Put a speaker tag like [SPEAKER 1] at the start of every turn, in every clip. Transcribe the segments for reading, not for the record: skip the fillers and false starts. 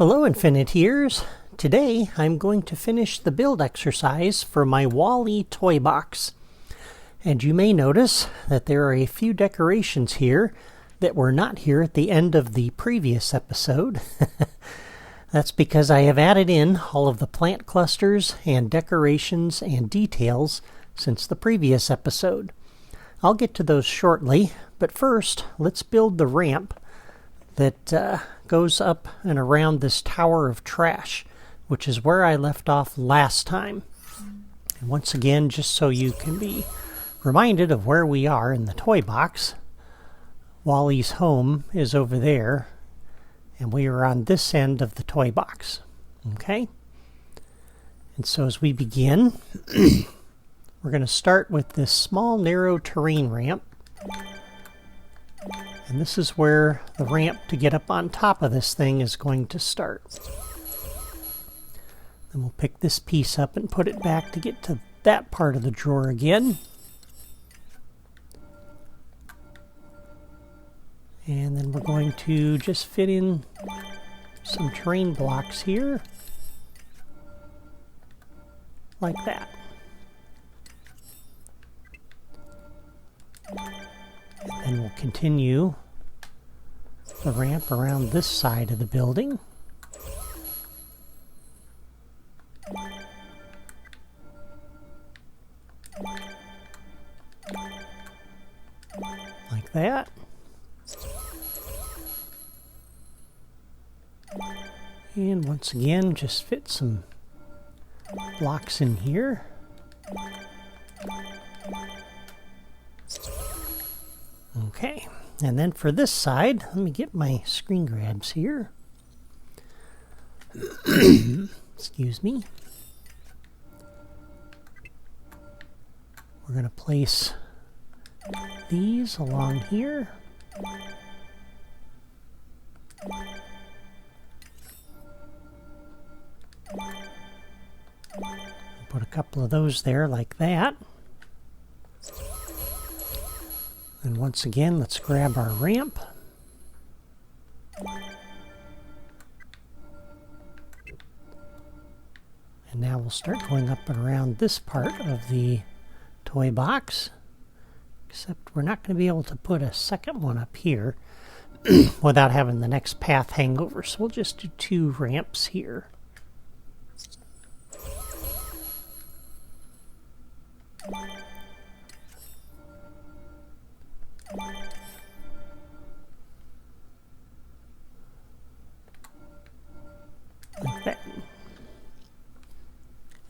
[SPEAKER 1] Hello Infiniteers! Today I'm going to finish the build exercise for my WALL-E toy box. And you may notice that there are a few decorations here that were not here at the end of the previous episode. That's because I have added in all of the plant clusters and decorations and details since the previous episode. I'll get to those shortly, but first let's build the ramp that goes up and around this tower of trash, which is where I left off last time. And once again, just so you can be reminded of where we are in the toy box, WALL-E's home is over there, and we are on this end of the toy box. Okay? And so as we begin, we're going to start with this small, narrow terrain ramp. And this is where the ramp to get up on top of this thing is going to start. Then we'll pick this piece up and put it back to get to that part of the drawer again. And then we're going to just fit in some terrain blocks here, like that. And then we'll continue the ramp around this side of the building. Like that. And once again, just fit some blocks in here. Okay, and then for this side, let me get my screen grabs here. Excuse me. We're going to place these along here. Put a couple of those there like that. And once again, let's grab our ramp. And now we'll start going up and around this part of the toy box. Except we're not going to be able to put a second one up here without having the next path hang over. So we'll just do 2 ramps here. Like that.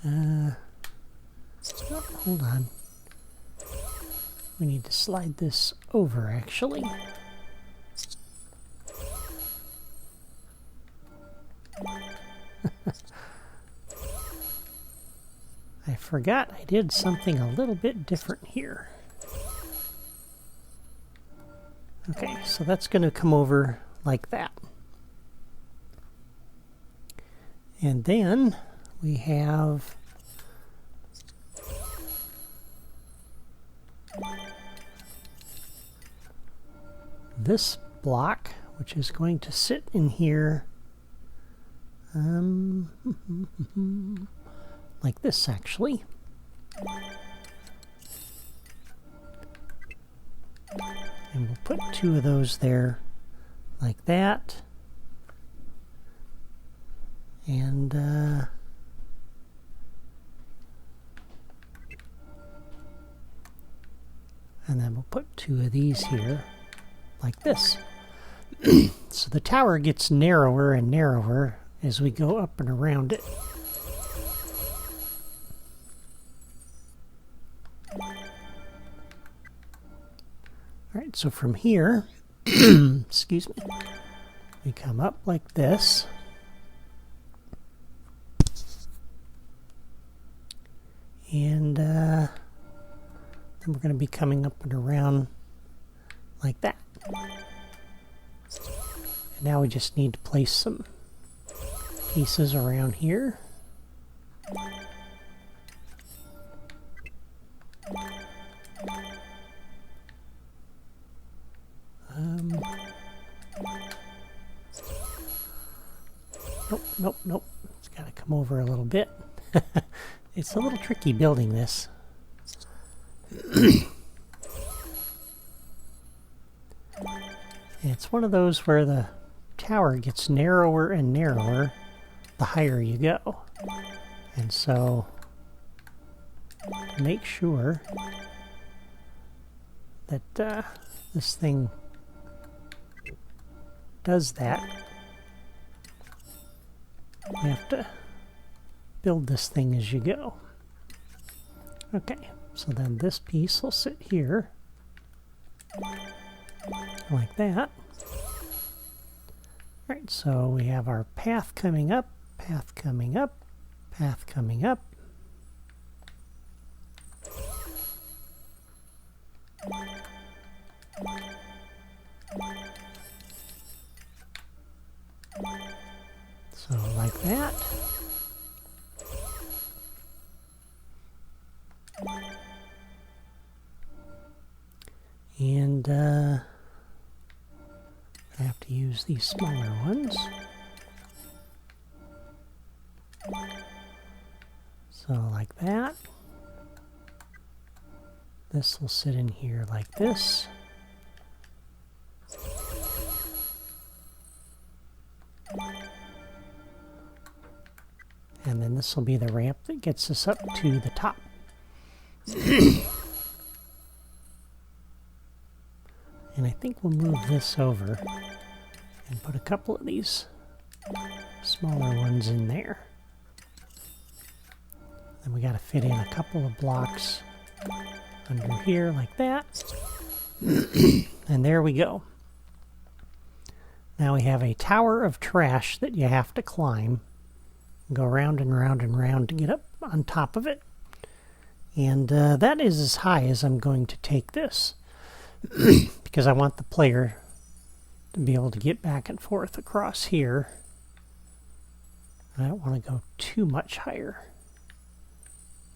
[SPEAKER 1] Oh, hold on. We need to slide this over, actually. I forgot I did something a little bit different here. Okay, so that's going to come over like that. And then we have this block, which is going to sit in here like this, actually. And we'll put 2 of those there like that. And then we'll put 2 of these here like this. So the tower gets narrower and narrower as we go up and around it. Alright, so from here, excuse me, we come up like this. And then we're going to be coming up and around like that. And now we just need to place some pieces around here. Nope, nope, nope. It's got to come over a little bit. It's a little tricky building this. It's one of those where the tower gets narrower and narrower the higher you go. And so make sure that this thing does that. You have to build this thing as you go. Okay, so then this piece will sit here like that. Alright, so we have our path coming up, path coming up, path coming up. So like that. And I have to use these smaller ones. So like that. This will sit in here like this. And then this will be the ramp that gets us up to the top. And I think we'll move this over and put a couple of these smaller ones in there. Then we got to fit in a couple of blocks under here like that. And there we go. Now we have a tower of trash that you have to climb. Go round and round and round to get up on top of it. And that is as high as I'm going to take this. Because I want the player to be able to get back and forth across here. I don't want to go too much higher.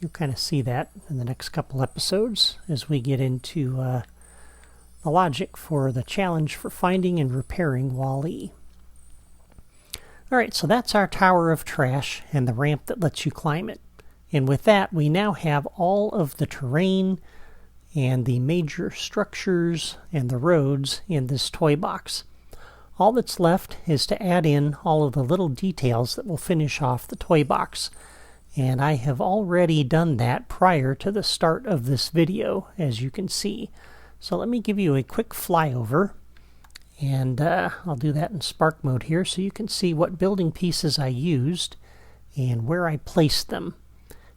[SPEAKER 1] You'll kind of see that in the next couple episodes as we get into the logic for the challenge for finding and repairing Wall-E. Alright, so that's our tower of trash and the ramp that lets you climb it. And with that, we now have all of the terrain and the major structures and the roads in this toy box. All that's left is to add in all of the little details that will finish off the toy box. And I have already done that prior to the start of this video, as you can see. So let me give you a quick flyover. And I'll do that in Spark mode here so you can see what building pieces I used and where I placed them.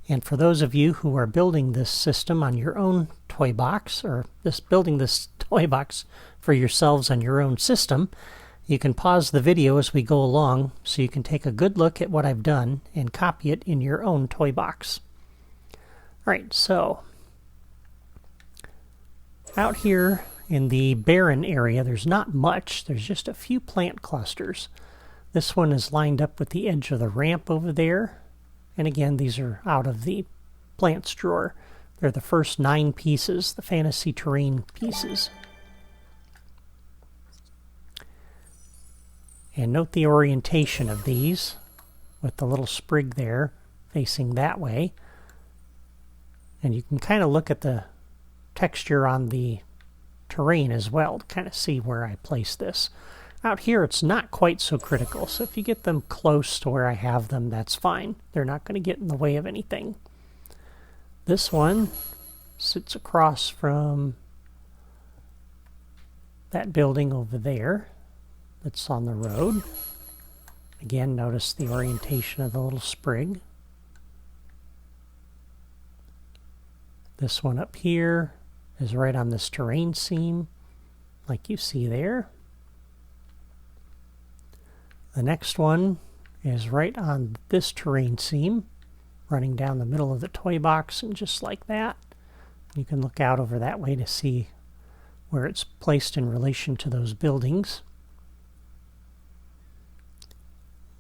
[SPEAKER 1] And for those of you who are building this system on your own toy box, or building this toy box for yourselves on your own system, you can pause the video as we go along so you can take a good look at what I've done and copy it in your own toy box. Alright, so out here in the barren area, there's not much. There's just a few plant clusters. This one is lined up with the edge of the ramp over there. And again, these are out of the plants drawer. They're the first 9 pieces, the fantasy terrain pieces. And note the orientation of these with the little sprig there facing that way. And you can kind of look at the texture on the terrain as well to kind of see where I place this. Out here it's not quite so critical, so if you get them close to where I have them, that's fine. They're not going to get in the way of anything. This one sits across from that building over there that's on the road. Again, notice the orientation of the little sprig. This one up here is right on this terrain seam, like you see there. The next one is right on this terrain seam, running down the middle of the toy box, and just like that. You can look out over that way to see where it's placed in relation to those buildings.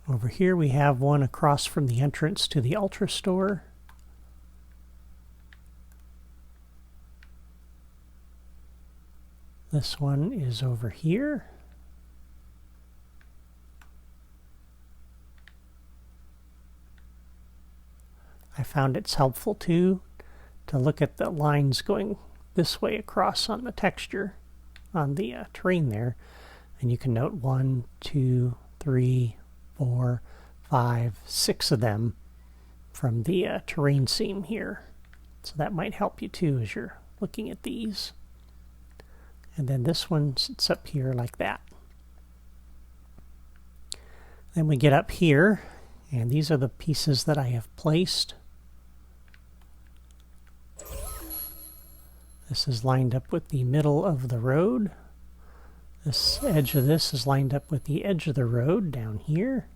[SPEAKER 1] Over here we have one across from the entrance to the Ultra Store. This one is over here. found it's helpful too to look at the lines going this way across on the texture, on the terrain there. And you can note 1, 2, 3, 4, 5, 6 of them from the terrain seam here. So that might help you too as you're looking at these. And then this one sits up here like that. Then we get up here, and these are the pieces that I have placed. This is lined up with the middle of the road. This edge of this is lined up with the edge of the road down here.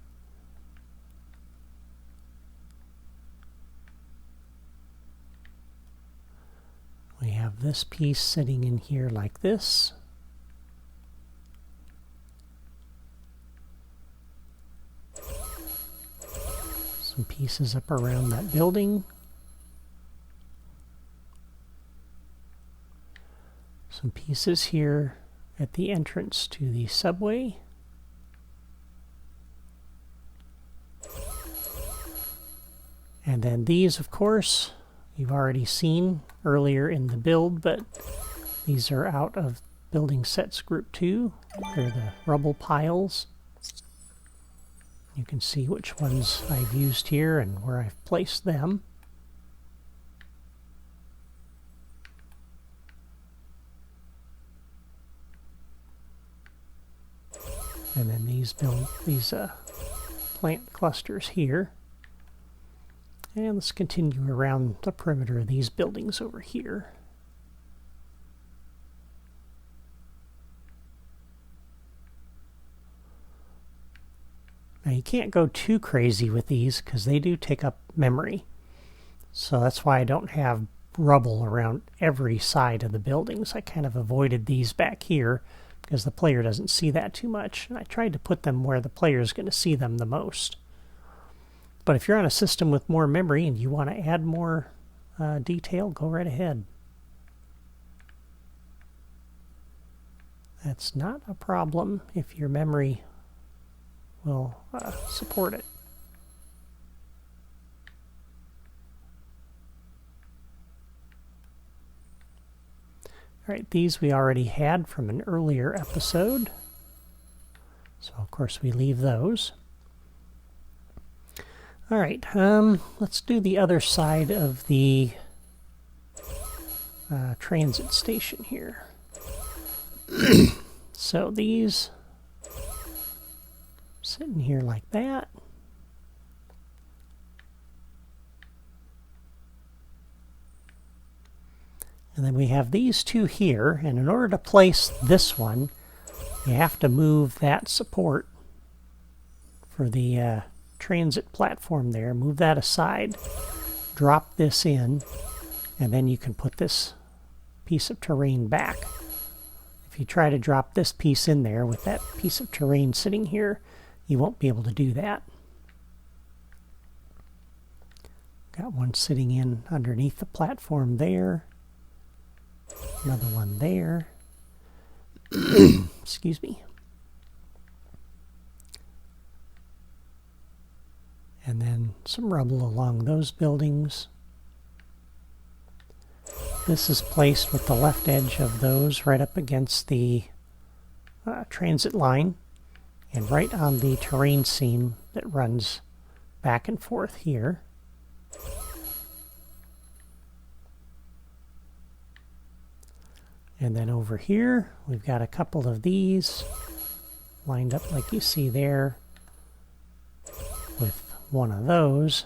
[SPEAKER 1] We have this piece sitting in here like this. Some pieces up around that building. Some pieces here at the entrance to the subway. And then these, of course, you've already seen earlier in the build, but these are out of Building Sets Group 2. They're the rubble piles. You can see which ones I've used here and where I've placed them. And then these plant clusters here. And let's continue around the perimeter of these buildings over here. Now you can't go too crazy with these because they do take up memory. So that's why I don't have rubble around every side of the buildings. I kind of avoided these back here because the player doesn't see that too much. And I tried to put them where the player is going to see them the most. But if you're on a system with more memory and you want to add more detail, go right ahead. That's not a problem if your memory will support it. All right, these we already had from an earlier episode. So of course we leave those. All right, let's do the other side of the transit station here. So these sitting here like that. And then we have these two here, and in order to place this one, you have to move that support for the transit platform there, move that aside, drop this in, and then you can put this piece of terrain back. If you try to drop this piece in there with that piece of terrain sitting here, you won't be able to do that. Got one sitting in underneath the platform there, another one there. Excuse me. And then some rubble along those buildings. This is placed with the left edge of those right up against the transit line and right on the terrain seam that runs back and forth here. And then over here, we've got a couple of these lined up like you see there with one of those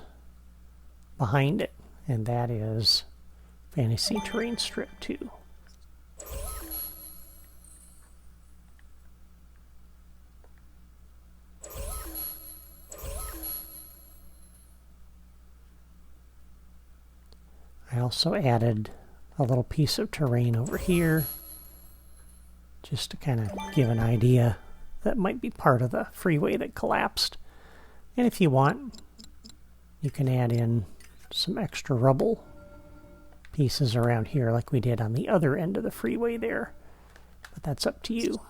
[SPEAKER 1] behind it, and that is Fantasy Terrain Strip 2. I also added a little piece of terrain over here just to kind of give an idea that might be part of the freeway that collapsed. And if you want, you can add in some extra rubble pieces around here like we did on the other end of the freeway there. But that's up to you.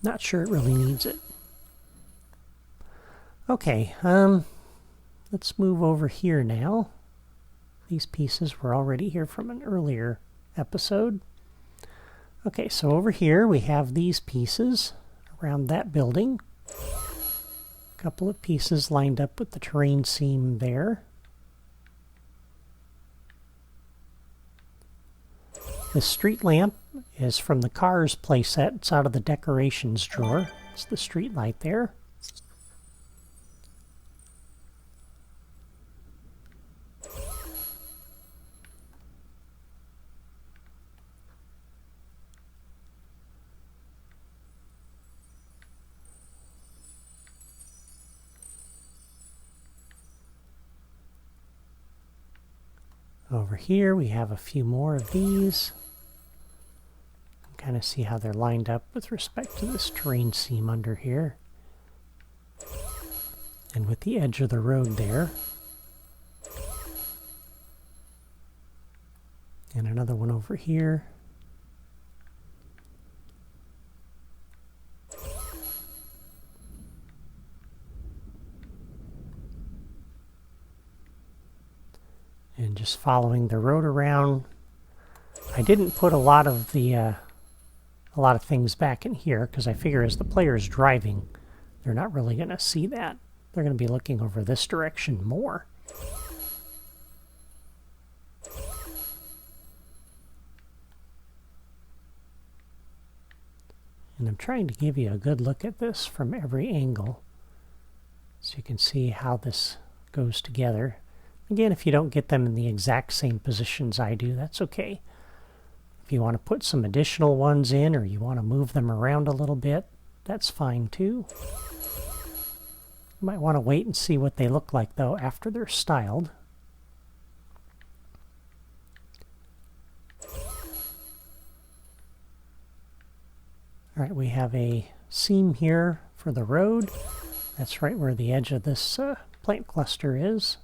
[SPEAKER 1] Not sure it really needs it. Okay, let's move over here now. These pieces were already here from an earlier episode. Okay, so over here we have these pieces around that building. A couple of pieces lined up with the terrain seam there. This street lamp is from the Cars playset. It's out of the decorations drawer. It's the street light there. Over here we have a few more of these. Kind of see how they're lined up with respect to this terrain seam under here. And with the edge of the road there. And another one over here. And just following the road around. I didn't put a lot of things back in here because I figure as the player's driving, they're not really going to see that. They're going to be looking over this direction more. And I'm trying to give you a good look at this from every angle so you can see how this goes together. Again, if you don't get them in the exact same positions I do, that's okay. If you want to put some additional ones in or you want to move them around a little bit, that's fine too. You might want to wait and see what they look like though after they're styled. Alright, we have a seam here for the road. That's right where the edge of this plant cluster is.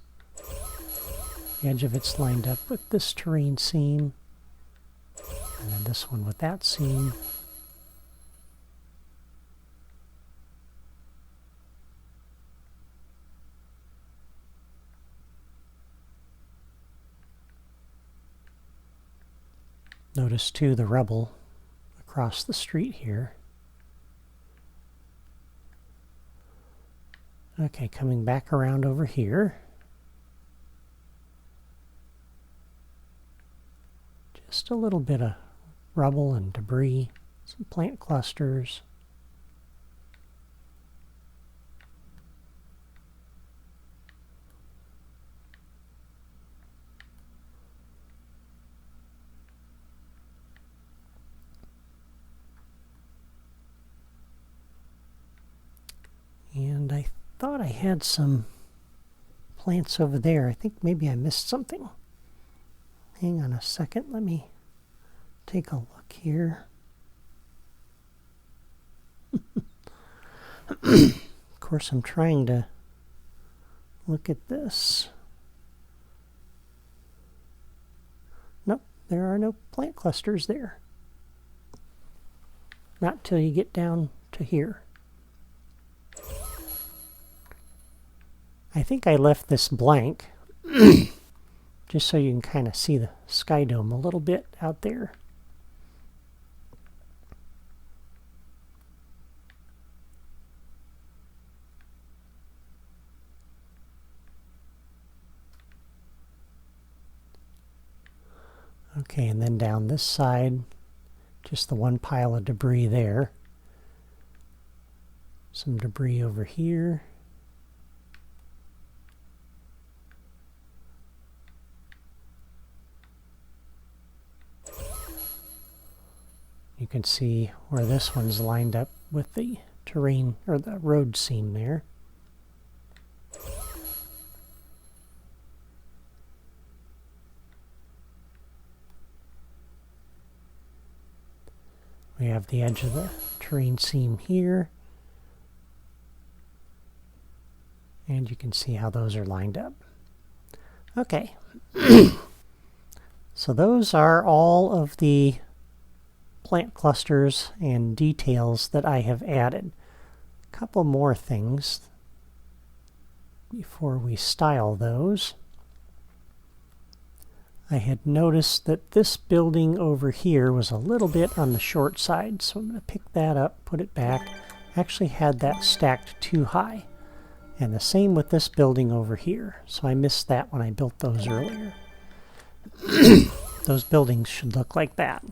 [SPEAKER 1] The edge of it's lined up with this terrain seam. And then this one with that seam. Notice too the rubble across the street here. Okay, coming back around over here. Just a little bit of rubble and debris, some plant clusters. And I thought I had some plants over there. I think maybe I missed something. Hang on a second, let me take a look here. Of course, I'm trying to look at this. Nope, there are no plant clusters there. Not till you get down to here. I think I left this blank just so you can kind of see the sky dome a little bit out there. Okay, and then down this side, just the one pile of debris there. Some debris over here. You can see where this one's lined up with the terrain or the road seam there. We have the edge of the terrain seam here. And you can see how those are lined up. Okay. So those are all of the plant clusters and details that I have added. A couple more things. before we style those. I had noticed that this building over here was a little bit on the short side, so I'm going to pick that up, put it back. Actually had that stacked too high. And the same with this building over here, so I missed that when I built those earlier. Those buildings should look like that.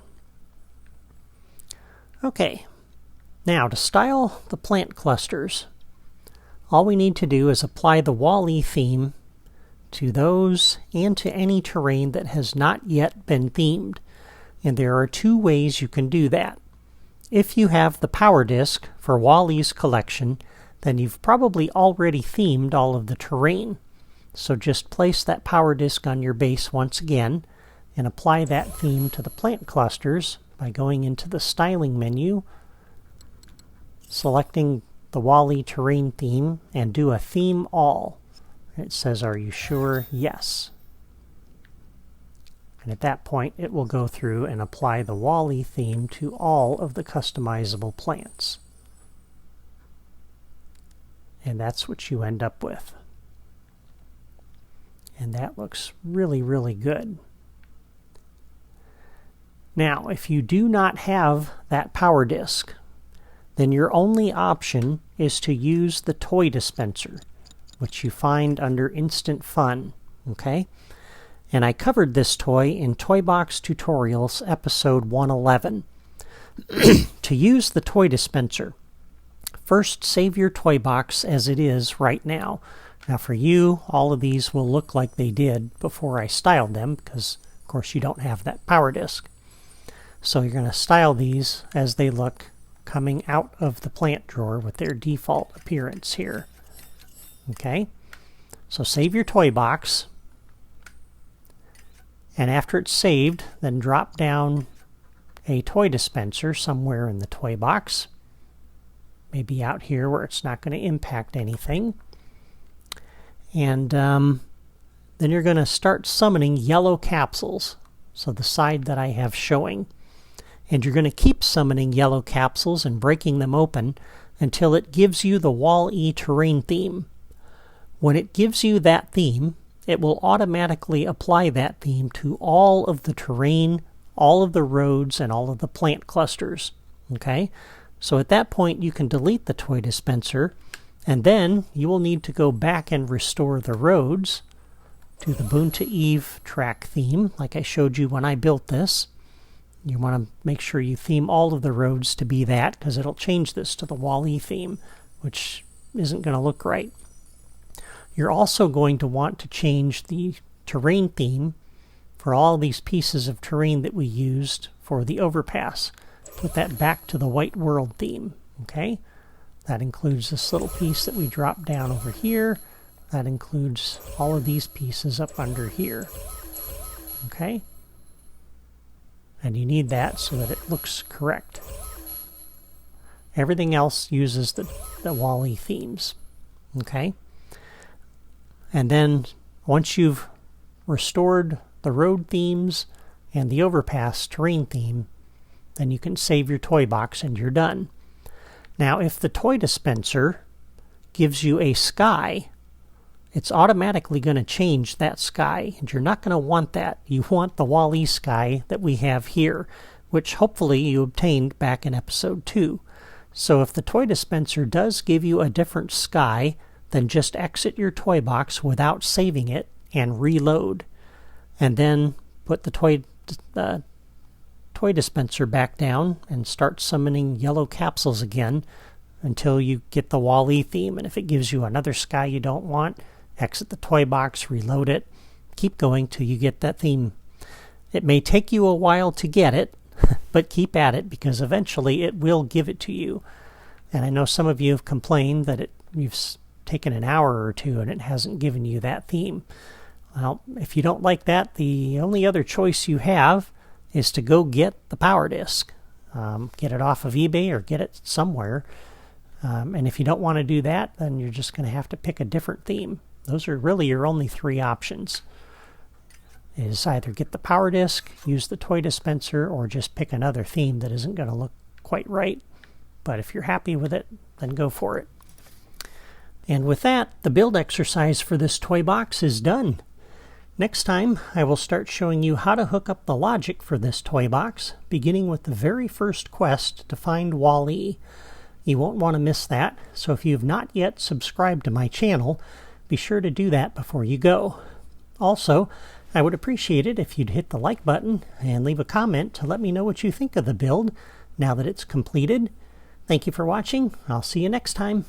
[SPEAKER 1] Okay, now to style the plant clusters, all we need to do is apply the WAL-E theme to those and to any terrain that has not yet been themed. And there are two ways you can do that. If you have the power disk for WAL-E's collection, then you've probably already themed all of the terrain. So just place that power disk on your base once again and apply that theme to the plant clusters by going into the styling menu, selecting the WAL-E terrain theme, and do a theme all. It says, are you sure? Yes. And at that point, it will go through and apply the WAL-E theme to all of the customizable plants. And that's what you end up with. And that looks really, really good. Now, if you do not have that power disk, then your only option is to use the toy dispenser, which you find under Instant Fun, okay? And I covered this toy in Toy Box Tutorials episode 111. To use the toy dispenser, first save your toy box as it is right now. Now for you, all of these will look like they did before I styled them, because of course you don't have that power disk. So you're going to style these as they look coming out of the plant drawer with their default appearance here. Okay, so save your toy box, and after it's saved, then drop down a toy dispenser somewhere in the toy box, maybe out here where it's not going to impact anything. And then you're going to start summoning yellow capsules, so the side that I have showing. And you're going to keep summoning yellow capsules and breaking them open until it gives you the WAL-E terrain theme. When it gives you that theme, it will automatically apply that theme to all of the terrain, all of the roads, and all of the plant clusters. Okay? So at that point, you can delete the toy dispenser, and then you will need to go back and restore the roads to the Boonta Eve track theme, like I showed you when I built this. You want to make sure you theme all of the roads to be that, because it'll change this to the WAL-E theme, which isn't going to look right. You're also going to want to change the terrain theme for all these pieces of terrain that we used for the overpass. Put that back to the White World theme, okay? That includes this little piece that we dropped down over here. That includes all of these pieces up under here, okay? And you need that so that it looks correct. Everything else uses the WAL-E themes, okay? And then once you've restored the road themes and the overpass terrain theme, then you can save your toy box and you're done. Now, if the toy dispenser gives you a sky, it's automatically going to change that sky, and you're not going to want that. You want the WAL-E sky that we have here, which hopefully you obtained back in episode 2. So if the toy dispenser does give you a different sky, then just exit your toy box without saving it and reload. And then put the toy dispenser back down and start summoning yellow capsules again until you get the WAL-E theme. And if it gives you another sky you don't want, exit the toy box, reload it, keep going till you get that theme. It may take you a while to get it, but keep at it, because eventually it will give it to you. And I know some of you have complained that you've taken an hour or two and it hasn't given you that theme. Well, if you don't like that, the only other choice you have is to go get the power disk. Get it off of eBay or get it somewhere. And if you don't want to do that, then you're just going to have to pick a different theme. Those are really your only 3 options. Is either get the power disk, use the toy dispenser, or just pick another theme that isn't going to look quite right. But if you're happy with it, then go for it. And with that, the build exercise for this toy box is done. Next time, I will start showing you how to hook up the logic for this toy box, beginning with the very first quest to find Wall-E. You won't want to miss that, so if you have not yet subscribed to my channel, be sure to do that before you go. Also, I would appreciate it if you'd hit the like button and leave a comment to let me know what you think of the build now that it's completed. Thank you for watching. I'll see you next time.